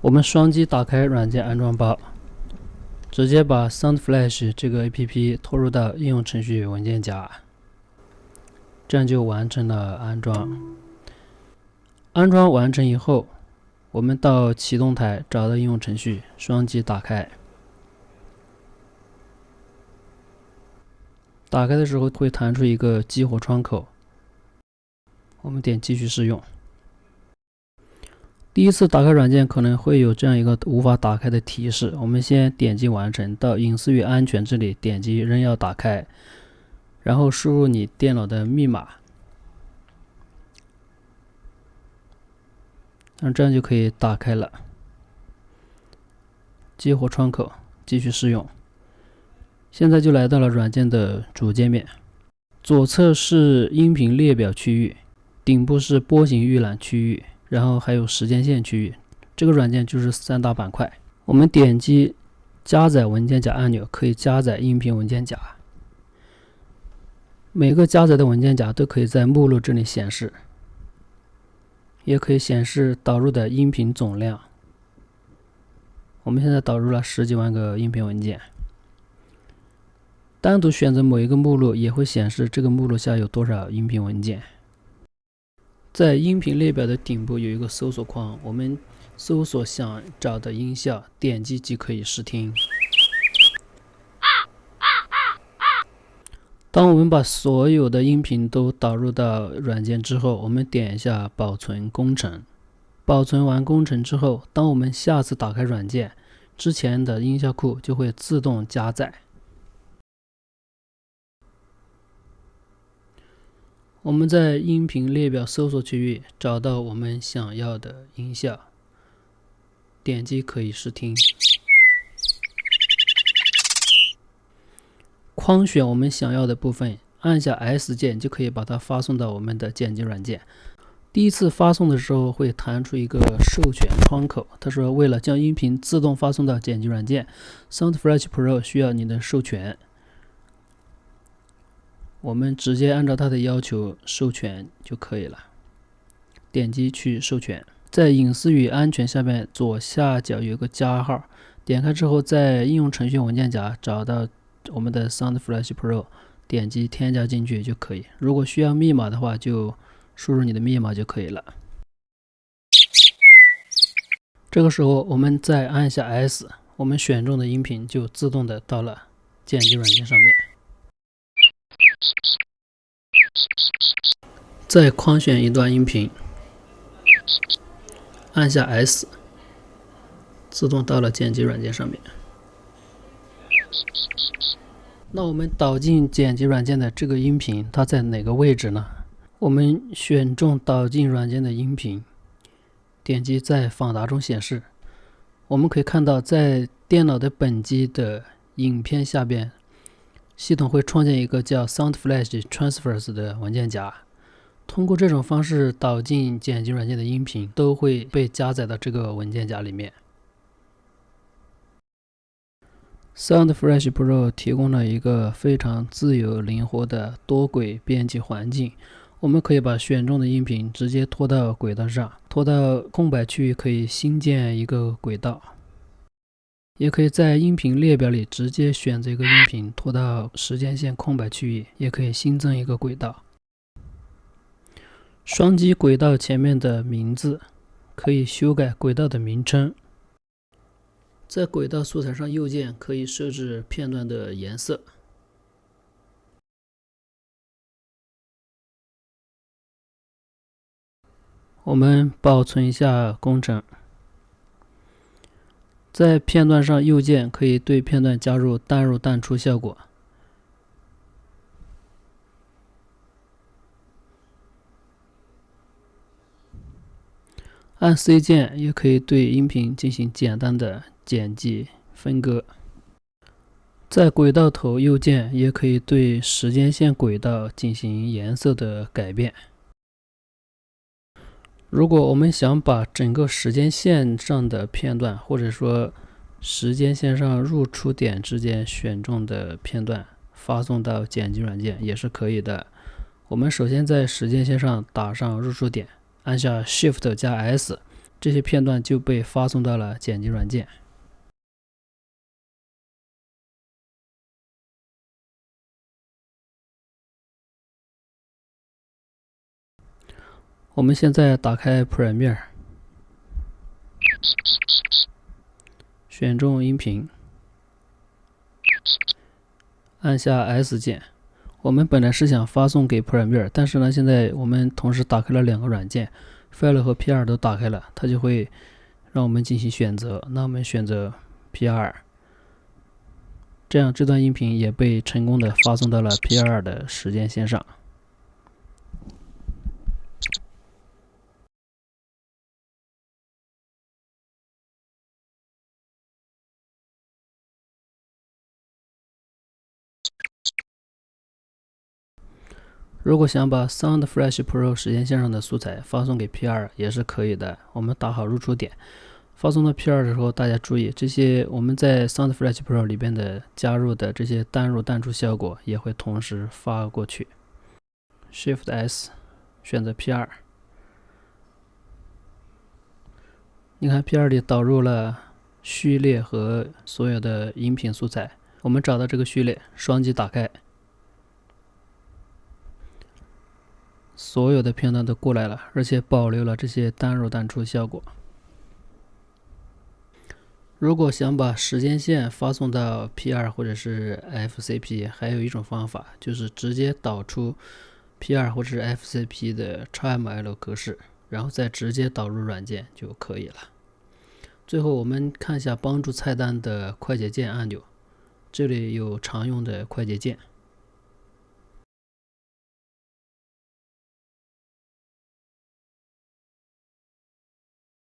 我们双击打开软件安装包，直接把 SoundFlash 这个 APP 拖入到应用程序文件夹，这样就完成了安装。安装完成以后，我们到启动台找到应用程序，双击打开。打开的时候会弹出一个激活窗口，我们点继续试用。第一次打开软件可能会有这样一个无法打开的提示，我们先点击完成，到隐私与安全这里点击仍要打开，然后输入你电脑的密码，这样就可以打开了。激活窗口，继续试用。现在就来到了软件的主界面，左侧是音频列表区域，顶部是波形预览区域，然后还有时间线区域。这个软件就是3大板块。我们点击加载文件夹按钮，可以加载音频文件夹。每个加载的文件夹都可以在目录这里显示，也可以显示导入的音频总量。我们现在导入了10几万个音频文件。单独选择某一个目录，也会显示这个目录下有多少音频文件。在音频列表的顶部有一个搜索框，我们搜索想找的音效，点击即可以试听。当我们把所有的音频都导入到软件之后，我们点一下保存工程。保存完工程之后，当我们下次打开软件，之前的音效库就会自动加载。我们在音频列表搜索区域找到我们想要的音效，点击可以试听。框选我们想要的部分，按下 S 键就可以把它发送到我们的剪辑软件。第一次发送的时候会弹出一个授权窗口，他说为了将音频自动发送到剪辑软件， SoundFlash Pro 需要你的授权。我们直接按照它的要求授权就可以了，点击去授权。在隐私与安全下面左下角有个加号，点开之后在应用程序文件夹找到我们的 SoundFlash Pro， 点击添加进去就可以。如果需要密码的话，就输入你的密码就可以了。这个时候我们再按下 S， 我们选中的音频就自动的到了剪辑软件上面。再框选一段音频，按下 S， 自动到了剪辑软件上面。那我们导进剪辑软件的这个音频，它在哪个位置呢？我们选中导进软件的音频，点击在访答中显示。我们可以看到，在电脑的本机的影片下边，系统会创建一个叫 SoundFlash Transfers 的文件夹。通过这种方式导进剪辑软件的音频都会被加载到这个文件夹里面。SoundFlash Pro 提供了一个非常自由灵活的多轨编辑环境，我们可以把选中的音频直接拖到轨道上，拖到空白区域可以新建一个轨道，也可以在音频列表里直接选择一个音频拖到时间线空白区域，也可以新增一个轨道。双击轨道前面的名字，可以修改轨道的名称。在轨道素材上右键可以设置片段的颜色。我们保存一下工程。在片段上右键可以对片段加入淡入淡出效果。按 C 键也可以对音频进行简单的剪辑分割。在轨道头右键也可以对时间线轨道进行颜色的改变。如果我们想把整个时间线上的片段，或者说时间线上入出点之间选中的片段发送到剪辑软件也是可以的。我们首先在时间线上打上入出点，按下 Shift 加 S，这些片段就被发送到了剪辑软件。我们现在打开 Premiere， 选中音频，按下 S 键。我们本来是想发送给 Premiere， 但是呢，现在我们同时打开了2个软件 ，File 和 P2 都打开了，它就会让我们进行选择。那我们选择 P2， 这样这段音频也被成功的发送到了 P2 的时间线上。如果想把 SoundFresh Pro 时间线上的素材发送给 P2 也是可以的。我们打好入出点，发送到 P2 的时候，大家注意，这些我们在 SoundFresh Pro 里边的加入的这些单入淡出效果也会同时发过去。Shift S 选择 P2， 你看 P2 里导入了序列和所有的音频素材。我们找到这个序列，双击打开。所有的片段都过来了，而且保留了这些单入淡出效果。如果想把时间线发送到 P2 或者是 FCP， 还有一种方法，就是直接导出 P2 或者是 FCP 的 XML 格式，然后再直接导入软件就可以了。最后我们看一下帮助菜单的快捷键按钮，这里有常用的快捷键。